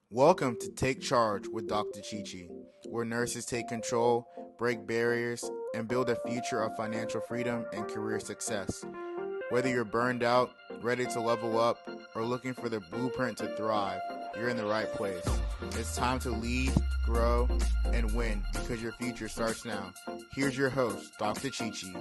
Welcome to Take Charge with Dr. Chichi, where nurses take control, break barriers, and build a future of financial freedom and career success. Whether you're burned out, ready to level up, or looking for the blueprint to thrive, you're in the right place. It's time to lead, grow, and win because your future starts now. Here's your host, Dr. Chichi.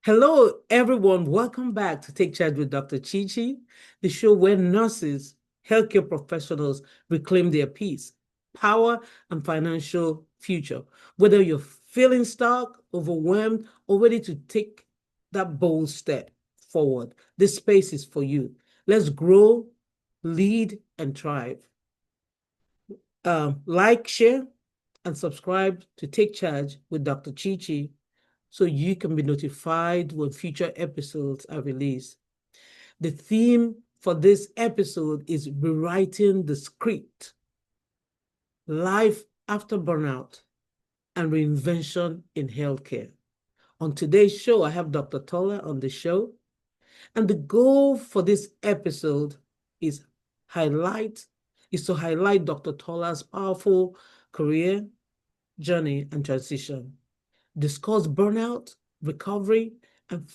Hello, everyone. Welcome back to Take Charge with Dr. Chichi, the show where nurses, healthcare professionals reclaim their peace, power, and financial future. Whether you're feeling stuck, overwhelmed, or ready to take that bold step forward, this space is for you. Let's grow, lead, and thrive. Like, share, and subscribe to Take Charge with Dr. Chichi so you can be notified when future episodes are released. The theme for this episode is rewriting the script, life after burnout, and reinvention in healthcare. On today's show, I have Dr. Tola on the show, and the goal for this episode is to highlight Dr. Tola's powerful career journey and transition, discuss burnout, recovery, and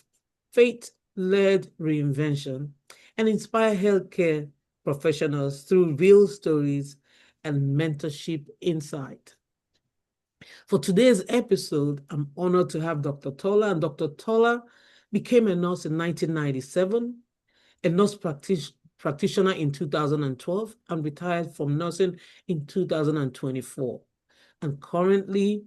faith-led reinvention, and inspire healthcare professionals through real stories and mentorship insight. For today's episode, I'm honored to have Dr. Tola, and Dr. Tola became a nurse in 1997, a nurse practitioner in 2012, and retired from nursing in 2024. And currently,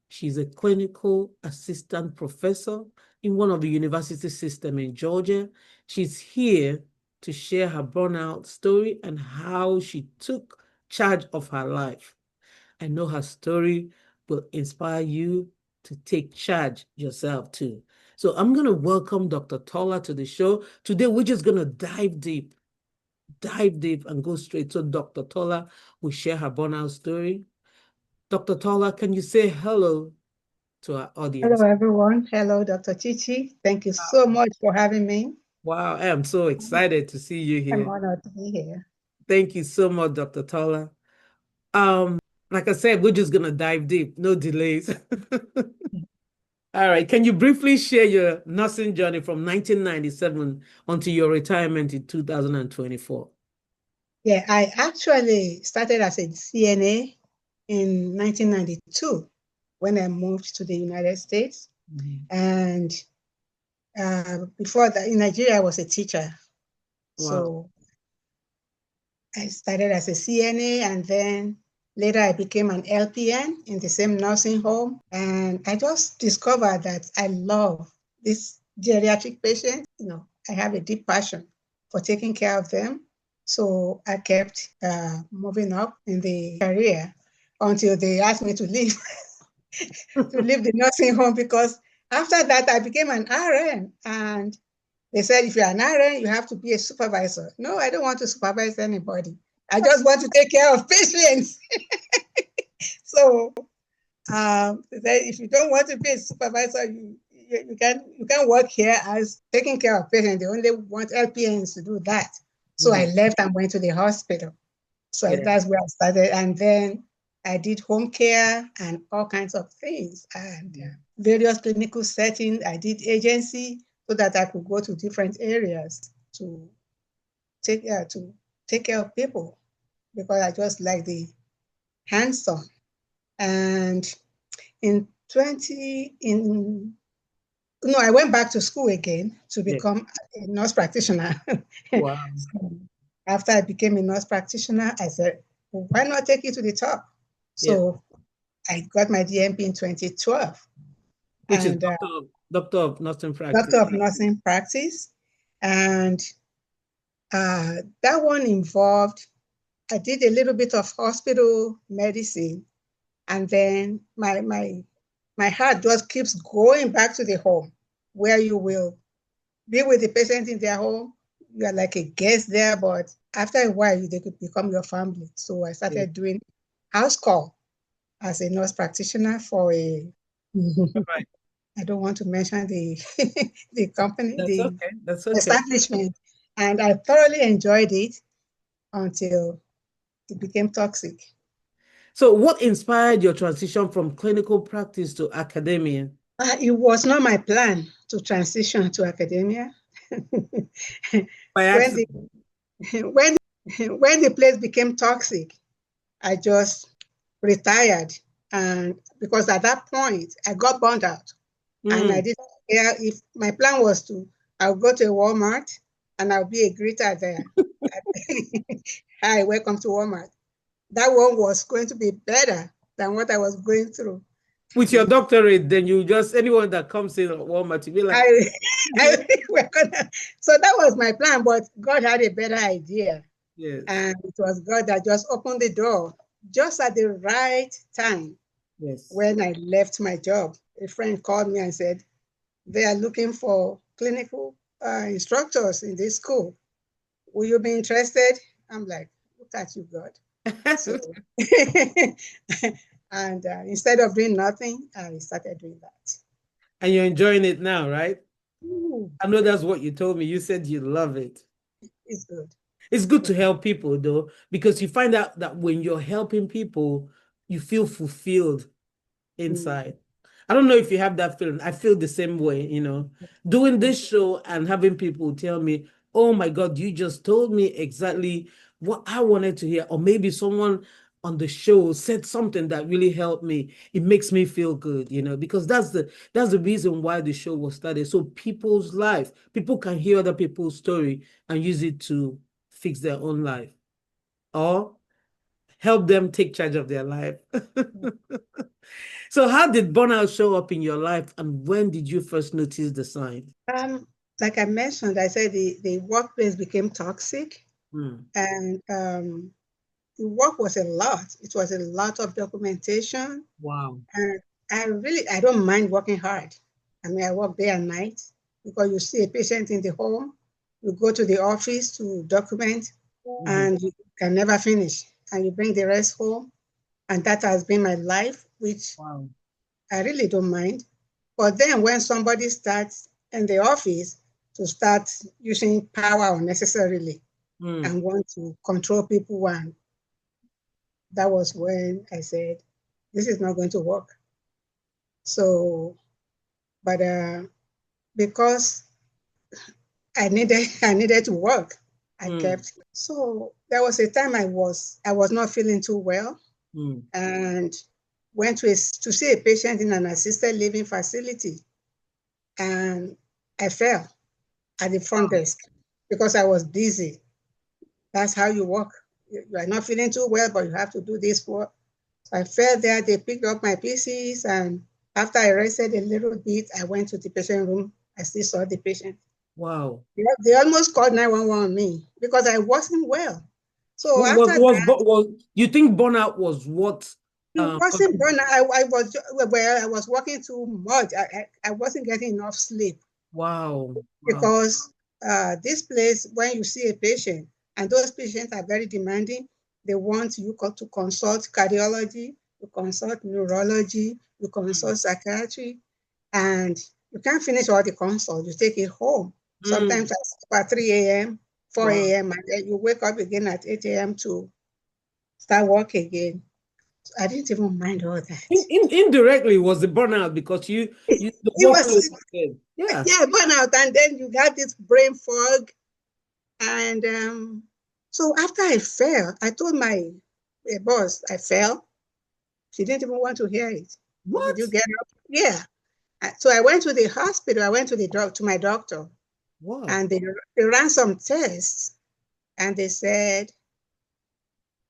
she's a clinical assistant professor in one of the university system in Georgia. She's here to share her burnout story and how she took charge of her life. I know her story will inspire you to take charge yourself too. So I'm going to welcome Dr. Tola to the show. Today, we're just going to dive deep and go straight. So Dr. Tola will share her burnout story. Dr. Tola, can you say hello to our Hello, audience? everyone. Hello, Dr. Chichi. Thank you so much for having me. Wow, I am so excited to see you I'm here. honored to be here. Thank you so much, Dr. Tola. Um, like I said, we're just gonna dive deep, no delays. All right, can you briefly share your nursing journey from 1997 until your retirement in 2024? Yeah, I actually started as a CNA in 1992 when I moved to the United States. And before that, in Nigeria, I was a teacher. Wow. So I started as a CNA, and then later I became an LPN in the same nursing home. And I just discovered that I love this geriatric patient. I have a deep passion for taking care of them. So I kept moving up in the career until they asked me to leave, to leave the nursing home, because after that I became an RN, and they said, if you're an RN, you have to be a supervisor. No, I don't want to supervise anybody. I just want to take care of patients. So they said, if you don't want to be a supervisor, you can work here as taking care of patients. They only want LPNs to do that. So I left and went to the hospital. So that's where I started. And then I did home care and all kinds of things, and various clinical settings. I did agency so that I could go to different areas to take care of people, because I just like the hands-on. And in 20 in no, I went back to school again to become a nurse practitioner. Wow. So after I became a nurse practitioner, I said, well, why not take it to the top? So I got my DMP in 2012. Which is And doctor of nursing practice. Doctor of nursing practice. And that one involved, I did a little bit of hospital medicine, and then my heart just keeps going back to the home, where you will be with the patient in their home. You are like a guest there, but after a while, they could become your family. So I started doing house call as a nurse practitioner for a, I don't want to mention the the company, That's the okay. That's okay. establishment. And I thoroughly enjoyed it. until it became toxic. So what inspired your transition from clinical practice to academia? It was not my plan to transition to academia. By when the accident. when when the place became toxic, I just retired, and because at that point I got burned out, and I didn't care if my plan was to. I'll go to a Walmart and I'll be a greeter there. Hi, welcome to Walmart. That one was going to be better than what I was going through. With your doctorate, then you just, anyone that comes in at Walmart, you be like, So that was my plan, but God had a better idea. yes. And it was God that just opened the door just at the right time. Yes. When I left my job. A friend called me and said, they are looking for clinical instructors in this school. Will you be interested? I'm like, look at you, God. So, and instead of doing nothing, I started doing that. And you're enjoying it now, right? Ooh, I know that's what you told me. You said you love it. it's good. It's good to help people, though, because you find out that when you're helping people, you feel fulfilled inside. I don't know if you have that feeling. I feel the same way, doing this show and having people tell me, oh my God, you just told me exactly what I wanted to hear. Or maybe someone on the show said something that really helped me. It makes me feel good, because that's the reason why the show was started. So people can hear other people's story and use it to fix their own life or help them take charge of their life. So how did burnout show up in your life, and when did you first notice the signs? Like I mentioned, I said the workplace became toxic, and the work was a lot. It was a lot of documentation. Wow. And I don't mind working hard. I mean, I work day and night because you see a patient in the home, you go to the office to document, and you can never finish. And you bring the rest home. And that has been my life, which I really don't mind. But then when somebody starts in the office to start using power unnecessarily and want to control people, and that was when I said, this is not going to work. So, but because I needed to work, I kept. So there was a time I was not feeling too well, and went to see a patient in an assisted living facility, and I fell at the front desk because I was busy. That's how you work. You are not feeling too well, but you have to do this work. So I fell there. They picked up my pieces, and after I rested a little bit, I went to the patient room. I still saw the patient. Wow. They almost called 911 on me because I wasn't well. So you think burnout was what? It wasn't burnout. I was working too much. I wasn't getting enough sleep. Wow. Because this place, when you see a patient, and those patients are very demanding, they want you to consult cardiology, you consult neurology, you consult psychiatry, and you can't finish all the consults. You take it home. Sometimes at 3 a.m., 4 a.m., and then you wake up again at 8 a.m. to start work again. So I didn't even mind all that. Indirectly was the burnout because the workload was good. Yeah, burnout, and then you got this brain fog. And so after I fell, I told my boss I fell. She didn't even want to hear it. What? Did you get up? Yeah. So I went to the hospital. I went to my doctor. Wow. And they ran some tests, and they said,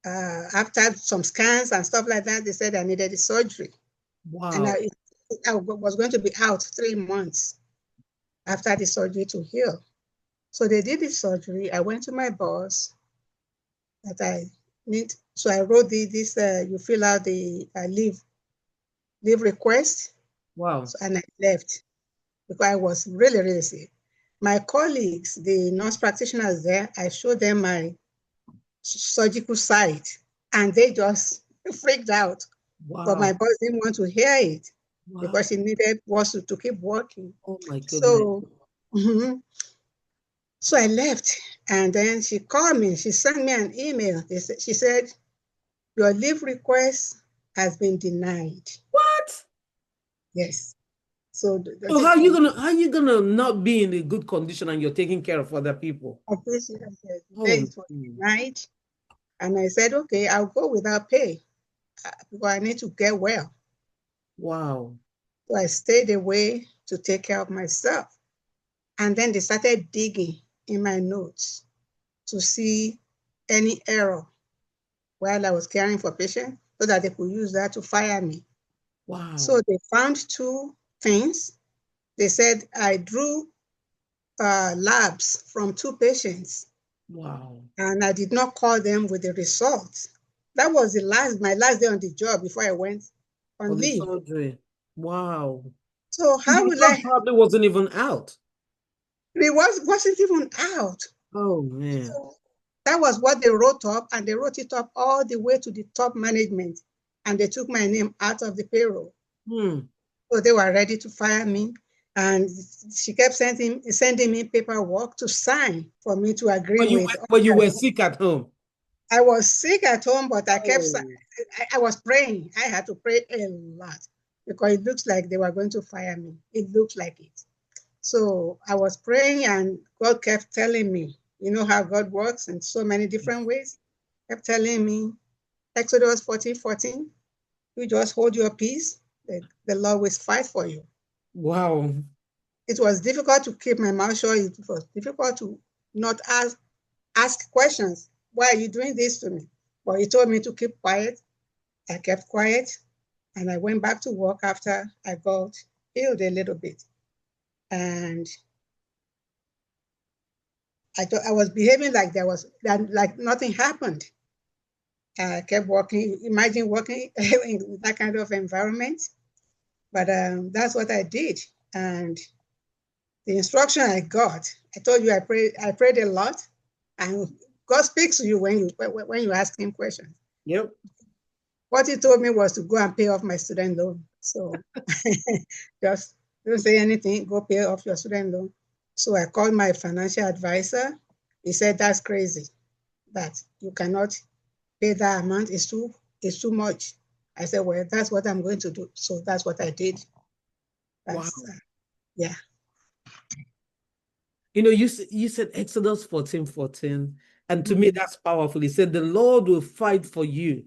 after some scans and stuff like that, they said I needed a surgery. Wow. And I was going to be out 3 months after the surgery to heal. So they did the surgery. I went to my boss that I need. So I wrote this, you fill out the leave request. Wow. So, and I left because I was really, really sick. My colleagues, the nurse practitioners there, I showed them my surgical site, and they just freaked out. Wow. But my boss didn't want to hear it because he needed us to keep working. Oh my goodness. So, So I left, and then she called me. She sent me an email. She said, your leave request has been denied. What? Yes. So So how you gonna not be in a good condition and you're taking care of other people? Obviously, Oh, it was denied. And I said, okay, I'll go without pay because I need to get well. wow. So I stayed away to take care of myself. And then they started digging in my notes to see any error while I was caring for patients so that they could use that to fire me. Wow. So they found two things. They said I drew labs from two patients. Wow. And I did not call them with the results. That was my last day on the job before I went For on the leave. surgery. Wow. So The how will result probably wasn't even out. It wasn't even out. Oh man. So that was what they wrote up, and they wrote it up all the way to the top management, and they took my name out of the payroll. So they were ready to fire me, and she kept sending me paperwork to sign for me to agree with. But you were sick at home. I was sick at home, but I was praying. I had to pray a lot because it looks like they were going to fire me. It looked like it. So I was praying, and God kept telling me, you know how God works in so many different ways. Kept telling me, Exodus 14:14, you just hold your peace. The Lord will fight for you. Wow. It was difficult to keep my mouth shut. It was difficult to not ask questions. Why are you doing this to me? But he told me to keep quiet. I kept quiet, and I went back to work after I got healed a little bit. And I thought I was behaving like like nothing happened. I kept working. Imagine working in that kind of environment. But that's what I did. And the instruction I got, I told you I prayed a lot, and God speaks to you when you ask him questions. Yep. What he told me was to go and pay off my student loan. So just don't say anything, go pay off your student loan. So I called my financial advisor. He said, that's crazy, that you cannot pay that amount. It's too much. I said, well, that's what I'm going to do. So that's what I did. Wow. Yeah. You know, you said Exodus 14:14, and to me that's powerful. He said, the Lord will fight for you.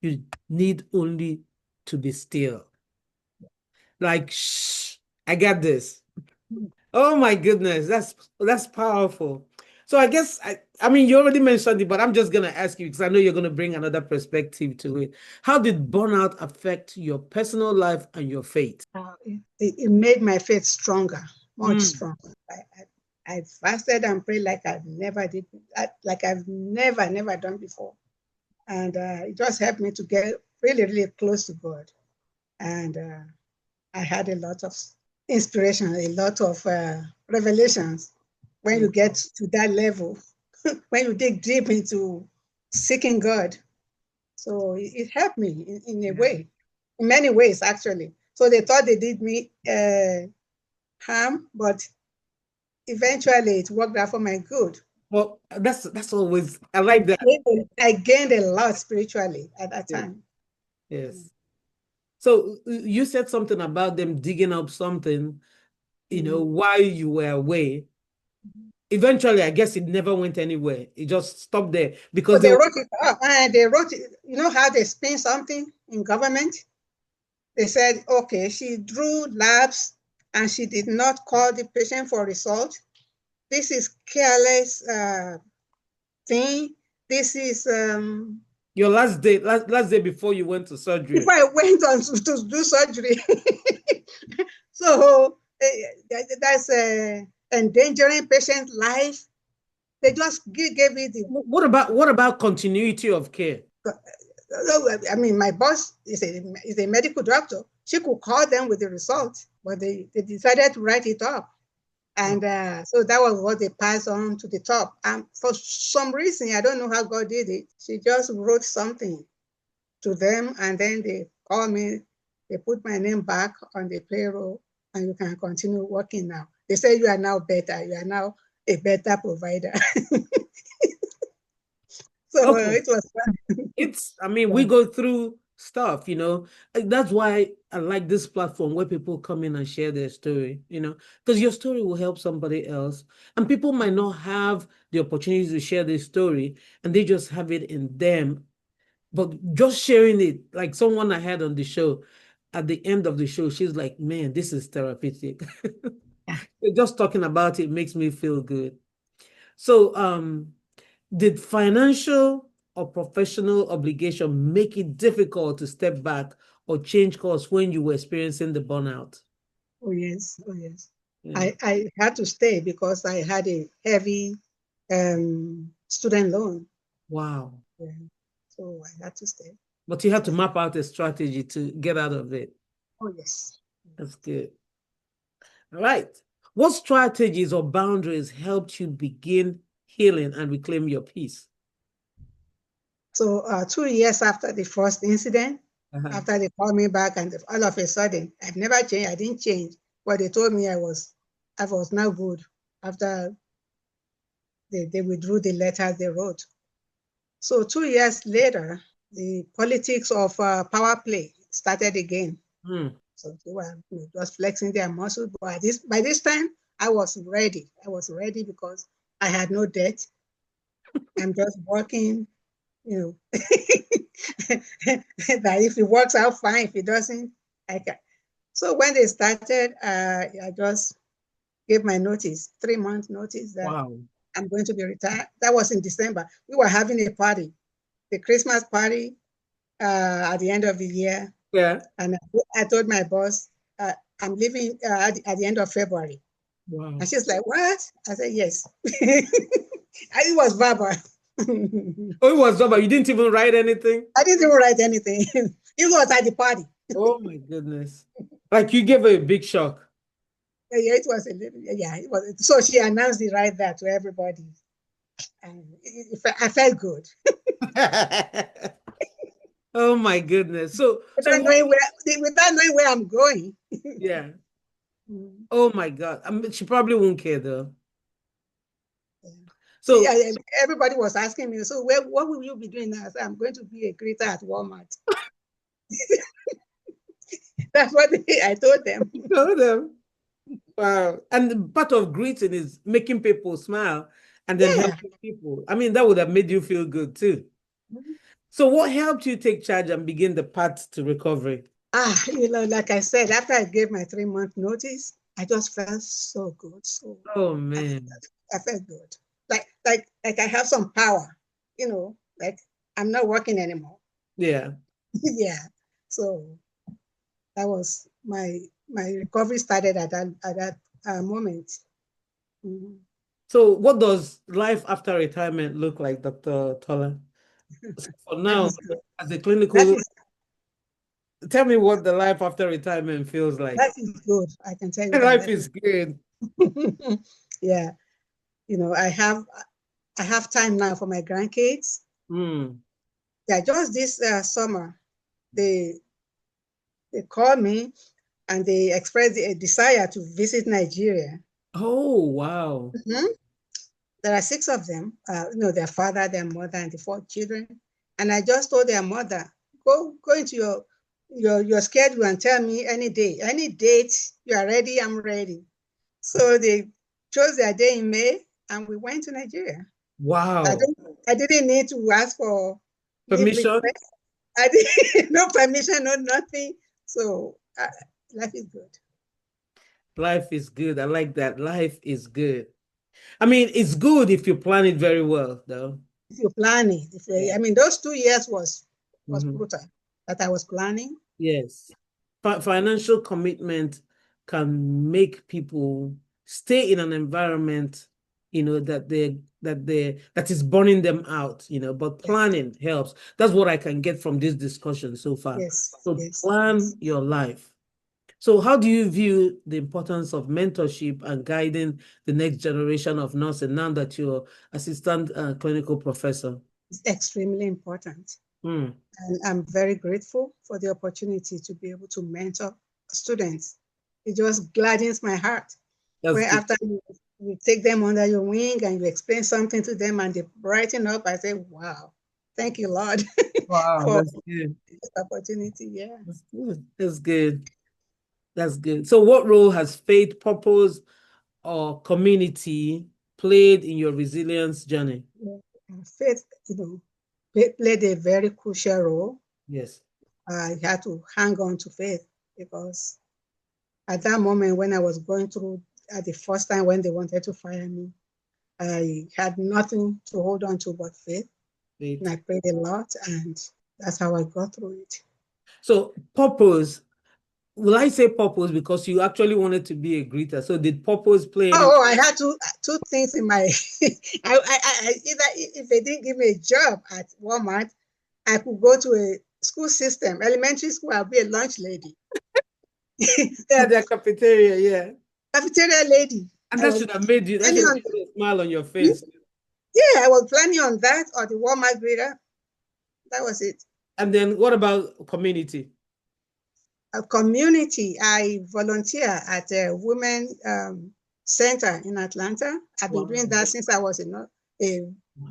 You need only to be still. Like, shh, I got this. Oh my goodness, that's powerful. So I guess I mean you already mentioned it, but I'm just gonna ask you because I know you're gonna bring another perspective to it. How did burnout affect your personal life and your faith? It made my faith stronger, much stronger. I fasted and prayed like I've never done before. And it just helped me to get really, really close to God. And I had a lot of inspiration, a lot of revelations when you get to that level, when you dig deep into seeking God. So it helped me in a way, in many ways, actually. So they thought they did me harm, but eventually it worked out for my good. Well, that's always, I like that. I gained a lot spiritually at that time. Yes. So you said something about them digging up something, you know, while you were away. Eventually, I guess it never went anywhere. It just stopped there because they wrote it up. They wrote it. You know how they spin something in government? They said, okay, she drew labs and she did not call the patient for result. This is careless thing. This is your last day before you went to surgery. Before I went on to do surgery. So that's endangering patient life. They just gave me the. What about continuity of care? I mean, my boss is a medical doctor. She could call them with the results, but they decided to write it up. And so that was what they passed on to the top. And for some reason, I don't know how God did it. She just wrote something to them, and then they called me. They put my name back on the payroll, and you can continue working now. They say you are now better. You are now a better provider. So Okay. it was fun. I mean, we go through stuff, That's why I like this platform where people come in and share their story, because your story will help somebody else. And people might not have the opportunity to share their story and they just have it in them. But just sharing it, like someone I had on the show, at the end of the show, she's like, man, this is therapeutic. Just talking about it makes me feel good. So, did financial or professional obligation make it difficult to step back or change course when you were experiencing the burnout? Oh yes, oh yes. Yeah. I had to stay because I had a heavy student loan. Wow. Yeah. So I had to stay. But you had to map out a strategy to get out of it. Oh yes. That's good. All right. What strategies or boundaries helped you begin healing and reclaim your peace? So 2 years after the first incident, after they called me back, and all of a sudden, I've never changed. I didn't change, but they told me I was now good after they withdrew the letters they wrote. So 2 years later, the politics of power play started again. So they were just flexing their muscles. But by this time, I was ready. I was ready because I had no debt. I'm just working, that if it works out fine, if it doesn't, I can. So when they started, I just gave my notice, 3 months notice that I'm going to be retired. That was in December. We were having a party, the Christmas party at the end of the year. Yeah. And I told my boss, I'm leaving at the end of February. Wow. And she's like, what? I said, yes. It was verbal. Oh, it was verbal. You didn't even write anything? I didn't even write anything. It was at the party. Oh my goodness. Like you gave her a big shock. Yeah, it was a little, yeah, it was. So she announced it right there to everybody. And I felt good. Oh my goodness. So without knowing where I'm going. Yeah. Oh my God. I mean, she probably won't care though. Yeah. So yeah, everybody was asking me, so what will you be doing now? I said, I'm going to be a greeter at Walmart. That's what I told them. Told them. Wow. And part of greeting is making people smile and then helping people. I mean, that would have made you feel good too. So what helped you take charge and begin the path to recovery? Like I said, after I gave my 3-month notice, I just felt so good. So oh man, I felt good. Like I have some power, like I'm not working anymore. Yeah. Yeah. So that was my recovery started at that moment. Mm-hmm. So what does life after retirement look like, Dr. Tola? For now, as a clinical, tell me what the life after retirement feels like. Life is good. I can tell you that. Life is good. Yeah. I have time now for my grandkids. Yeah, just this summer, they called me and they expressed a desire to visit Nigeria. Oh, wow. Mm-hmm. There are 6 of them, their father, their mother, and the 4 children. And I just told their mother, go into your schedule and tell me any date you are ready, I'm ready. So they chose their day in May and we went to Nigeria. Wow. I didn't need to ask for permission. I didn't, no permission, no nothing. So life is good. Life is good. I like that. Life is good. I mean, it's good if you plan it very well, though. If you plan it, I mean, those 2 years was brutal that I was planning. Yes, financial commitment can make people stay in an environment, that is burning them out, but planning helps. That's what I can get from this discussion so far. Yes. So plan your life. So how do you view the importance of mentorship and guiding the next generation of nurses now that you're assistant clinical professor? It's extremely important. And I'm very grateful for the opportunity to be able to mentor students. It just gladdens my heart. Where after you take them under your wing and you explain something to them and they brighten up. I say, wow, thank you, Lord, Wow, for that's good. this opportunity. Yeah. That's good. That's good. That's good. So what role has faith, purpose, or community played in your resilience journey? Yeah. And faith, played a very crucial role. Yes. I had to hang on to faith because at that moment when I was going through at the first time when they wanted to fire me, I had nothing to hold on to but faith. Faith. And I prayed a lot, and that's how I got through it. So purpose, will I say purpose because you actually wanted to be a greeter? So did purpose play any? Oh, I had two things in my either if they didn't give me a job at Walmart, I could go to a school system, elementary school, I'll be a lunch lady. Yeah, the cafeteria, yeah. Cafeteria lady. And that should have made you, that should have put a smile on your face. Yeah, I was planning on that or the Walmart grader. That was it. And then what about community? A community, I volunteer at a women center in Atlanta. I've been doing that since I was an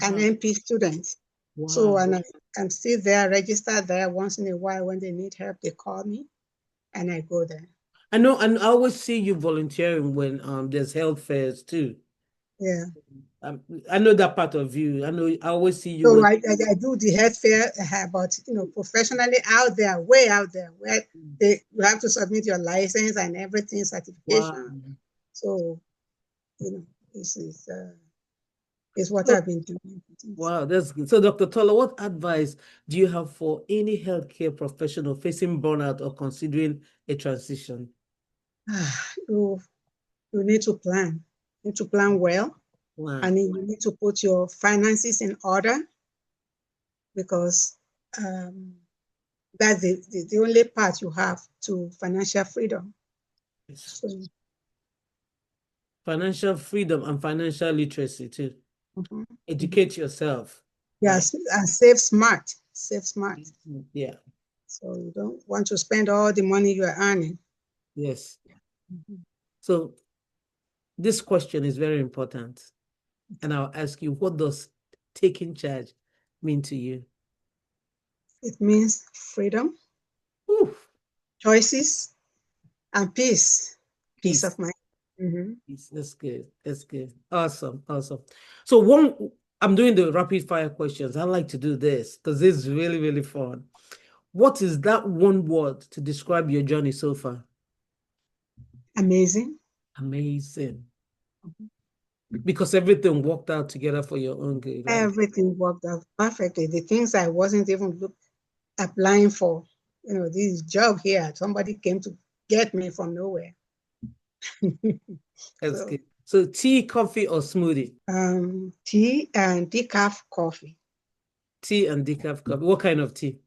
MP student. Wow. So, and I'm still there, registered there. Once in a while when they need help, they call me and I go there. I know, and I always see you volunteering when there's health fairs too. Yeah. I know that part of you. I always see you. So I do the health fair, but professionally out there, way out there, where you have to submit your license and everything, certification. Wow. So, it's what I've been doing. Wow, that's good. So, Dr. Tola, what advice do you have for any healthcare professional facing burnout or considering a transition? You need to plan. You need to plan well. Wow. And you need to put your finances in order because that's the only path you have to financial freedom. So, financial freedom and financial literacy too. Educate yourself. Yes, right? And save smart. Save smart. Yeah. So you don't want to spend all the money you are earning. Yes. So this question is very important. And I'll ask you, what does taking charge mean to you? It means freedom, choices, and peace. Peace of mind. That's good. That's good. Awesome. Awesome. So I'm doing the rapid fire questions. I like to do this because this is really, really fun. What is that one word to describe your journey so far? Amazing. Amazing. Because everything worked out together for your own good. Right? Everything worked out perfectly. The things I wasn't even applying for, this job here, somebody came to get me from nowhere. That's good. So tea, coffee, or smoothie? Tea and decaf coffee. Tea and decaf coffee. What kind of tea?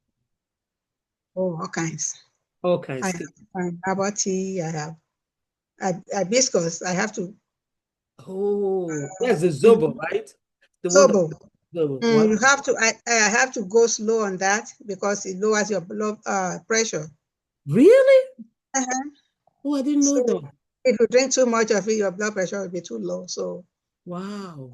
Oh, all kinds. All kinds. I have herbal tea. I have hibiscus. I have to. Oh, that's the Zobo, right? The Zobo. Zobo. You have to. I have to go slow on that because it lowers your blood pressure. Really? Oh, I didn't know that. If you drink too much of it, your blood pressure will be too low. So. Wow.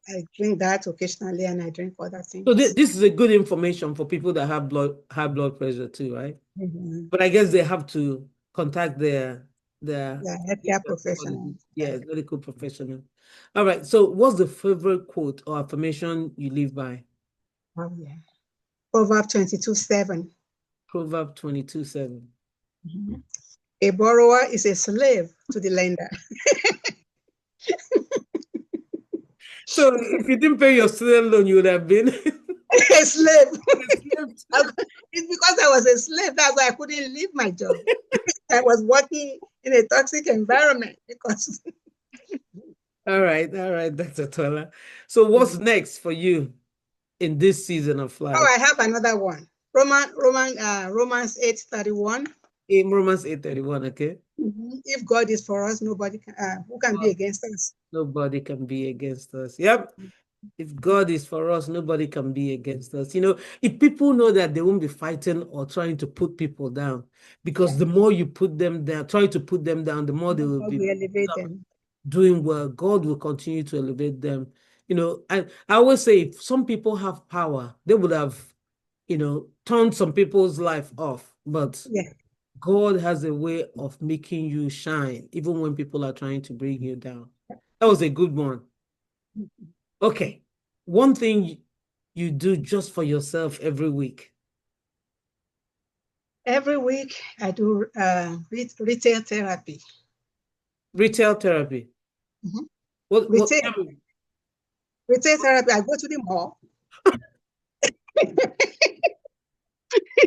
I drink that occasionally, and I drink other things. So this is a good information for people that have high blood pressure too, right? But I guess they have to contact their healthcare professional. Yes, medical professional. All right. So what's the favorite quote or affirmation you live by? Oh, yeah. Proverb 22:7. Proverb 22:7. A borrower is a slave to the lender. So if you didn't pay your student loan, you would have been a slave. It's because I was a slave. That's why I couldn't leave my job. I was working in a toxic environment because. All right, Dr. Tola. So what's next for you in this season of life? Oh, I have another one. Romans 8:31. In Romans 8:31, okay. If God is for us, nobody can. Who can be against us? Nobody can be against us. Yep. If God is for us, nobody can be against us. If people know that, they won't be fighting or trying to put people down, because the more you put them down, try to put them down, the more they will be elevate them. doing well, God will continue to elevate them. I always say if some people have power, they would have, turned some people's life off. But Yeah. God has a way of making you shine, even when people are trying to bring you down. That was a good one. Okay. One thing you do just for yourself every week. Every week I do retail therapy. Retail therapy. Mhm. What Retail therapy. I go to the mall.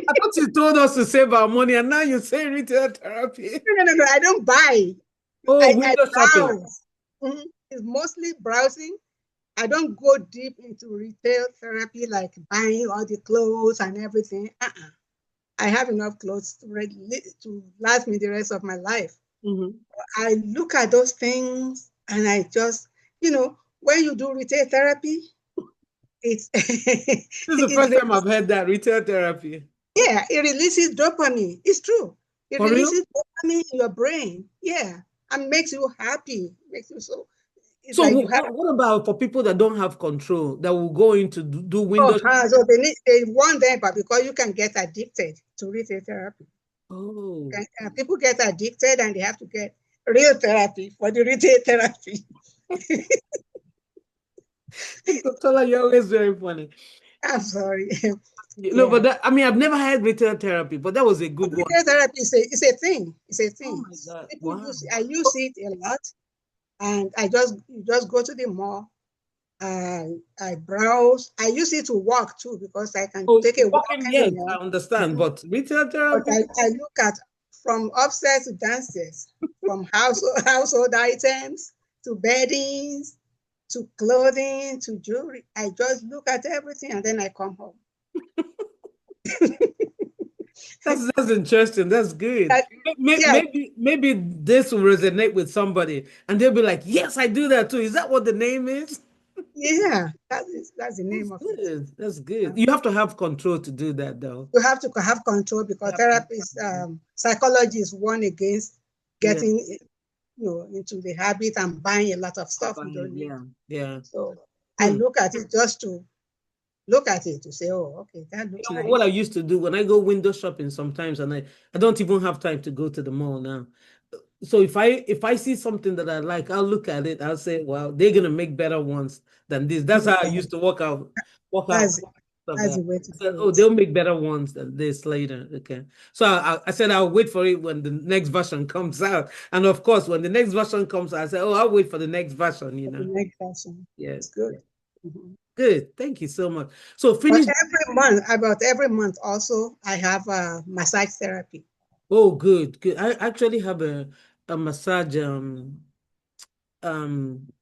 I thought you told us to save our money, and now you say retail therapy. No. I don't buy. Oh, I window shopping. browse. Mhm. It's mostly browsing. I don't go deep into retail therapy, like buying all the clothes and everything. I have enough clothes to last me the rest of my life. Mm-hmm. I look at those things and I just, when you do retail therapy, it's This is the it first time releases, I've heard that retail therapy. yeah, it releases dopamine. It's true. It For real? releases dopamine in your brain. Yeah. And makes you happy. Makes you so it's So like you have what about for people that don't have control, that will go into do window? so they want them, but because you can get addicted to retail therapy. Oh, People get addicted and they have to get real therapy for the retail therapy. Tola, you're always very funny. I'm sorry. But Yeah. I've never had retail therapy, but that was a good one. Retail therapy is a thing. It's a Oh thing. my God. People Wow. use it. I use it a lot. And you just go to the mall. I browse. I use it to walk too because I can Oh, take a walk walking, in the yes, I mall. understand, but retail But therapy? I look at from upstairs to downstairs, from household items to beddings to clothing to jewelry. I just look at everything and then I come home. That's interesting. That's good. That, yeah, Maybe this will resonate with somebody, and they'll be like, "Yes, I do that too." Is that what the name is? yeah, that's the name That's of it. good. That's Yeah. good. You have to have control to do that, though. You have to have control You because have to have therapists, control. psychology is one against Yeah, getting into the habit and buying a lot of stuff you don't need. yeah, yeah. So I Hmm. look at it just to look at it to say, oh, okay, that looks What I nice. used to do when I go window shopping sometimes, and I don't even have time to go to the mall now. So if I see something that I like, I'll look at it. I'll say, "Wow, they're gonna make better ones than this." That's how I Yeah, used to work out that's of that's that. the way to I said, do "Oh, it. they'll make better ones than this later." Okay. So I said I'll wait for it when the next version comes out. And of course, when the next version comes out, I said, "Oh, I'll wait for the next version." For the next person, Yeah. it's good. Mhm. Good. Thank you so much. So But finish. about every month also, I have massage therapy. Oh, good, good. I actually have a massage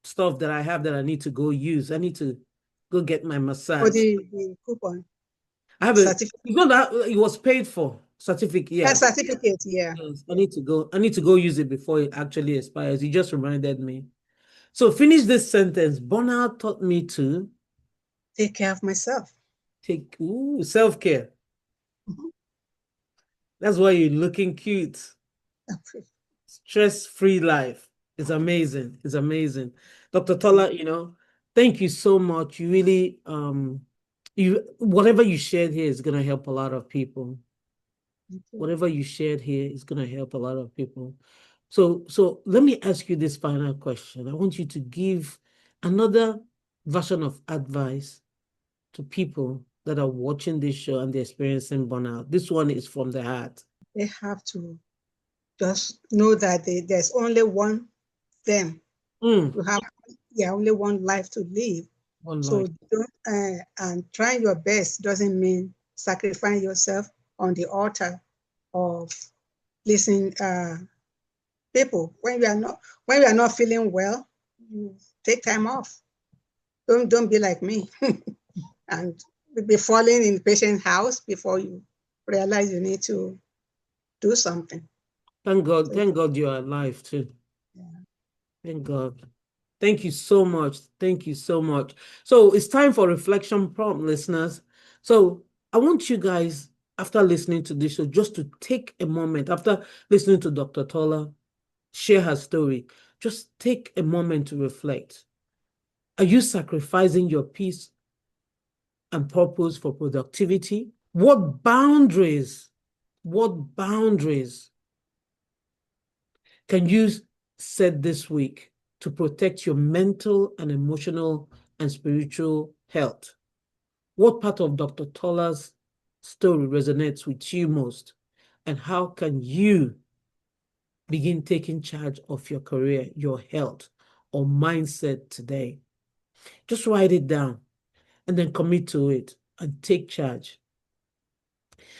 stuff that I have that I need to go use. I need to go get my For massage. the coupon I have certificate. it's not that it was paid for certificate. That Yeah. certificate, yeah. Yes. I Yeah. need to go use it before it actually expires. You just reminded me. So finish this sentence. Burnout taught me to Take care of myself. take self-care. Mhm. That's why you're looking cute. Stress-free life is amazing. It's amazing. Dr. Tola, thank you so much. You really whatever you shared here is gonna help a lot of people. Whatever you shared here is gonna help a lot of people. So let me ask you this final question. I want you to give another version of advice to people that are watching this show and they're experiencing burnout. This one is from the heart. They have to just know that there's only one them. Mm, You have only one life to live. one life. So don't and trying your best doesn't mean sacrificing yourself on the altar of pleasing people. When you are not feeling well, you take time off. Don't be like me and be falling in the patient's house before you realize you need to do something. So, Thank God you're alive too. yeah. Thank God. Thank you so much. Thank you so much. So it's time for reflection prompt, listeners. So I want you guys, after listening to this show, just to take a moment after listening to Dr. Tola share her story. Just take a moment to reflect. Are you sacrificing your peace and purpose for productivity? What boundaries can you set this week to protect your mental and emotional and spiritual health? What part of Dr. Tola's story resonates with you most? And how can you begin taking charge of your career, your health, or mindset today? Just write it down and then commit to it and take charge.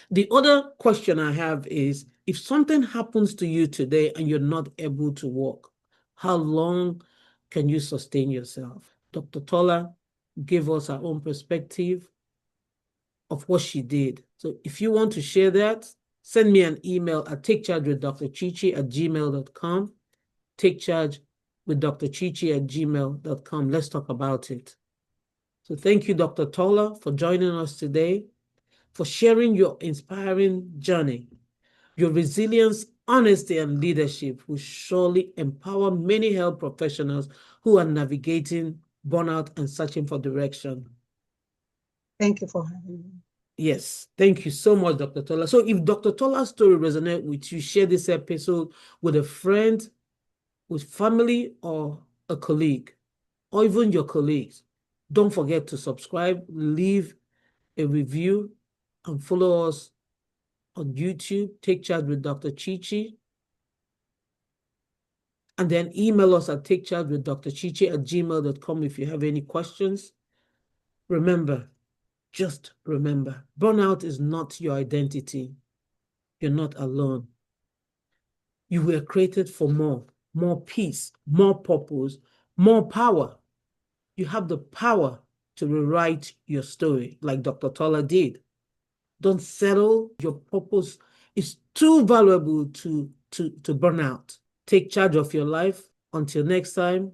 The other question I have is, if something happens to you today and you're not able to walk, how long can you sustain yourself? Dr. Tola gave us our own perspective of what she did. So if you want to share that, send me an email at takechargewithdrchichi@gmail.com. takechargewithdrchichi@gmail.com. Let's talk about it. So thank you, Dr. Tola, for joining us today, for sharing your inspiring journey. Your resilience, honesty, and leadership will surely empower many health professionals who are navigating burnout and searching for direction. Thank you for having me. Yes, thank you so much, Dr. Tola. So if Dr. Tola's story resonates with you, share this episode with a friend, with family, or a colleague, or even your colleagues. Don't forget to subscribe, leave a review, and follow us on YouTube, Take Charge with Dr. Chichi. And then email us at takechargewithdrchichi@gmail.com if you have any questions. Remember, just remember, burnout is not your identity. You're not alone. You were created for more peace, more purpose, more power. You have the power to rewrite your story like Dr. Tola did. Don't settle. Your purpose is too valuable to burn out. Take charge of your life. Until next time,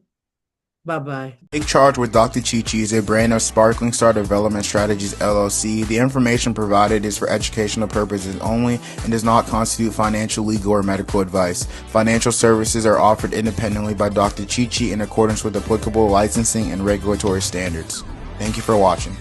bye-bye. Take Charge with Dr. Chichi is a brand of Sparkling Star Development Strategies, LLC. The information provided is for educational purposes only and does not constitute financial, legal, or medical advice. Financial services are offered independently by Dr. Chichi in accordance with applicable licensing and regulatory standards. Thank you for watching.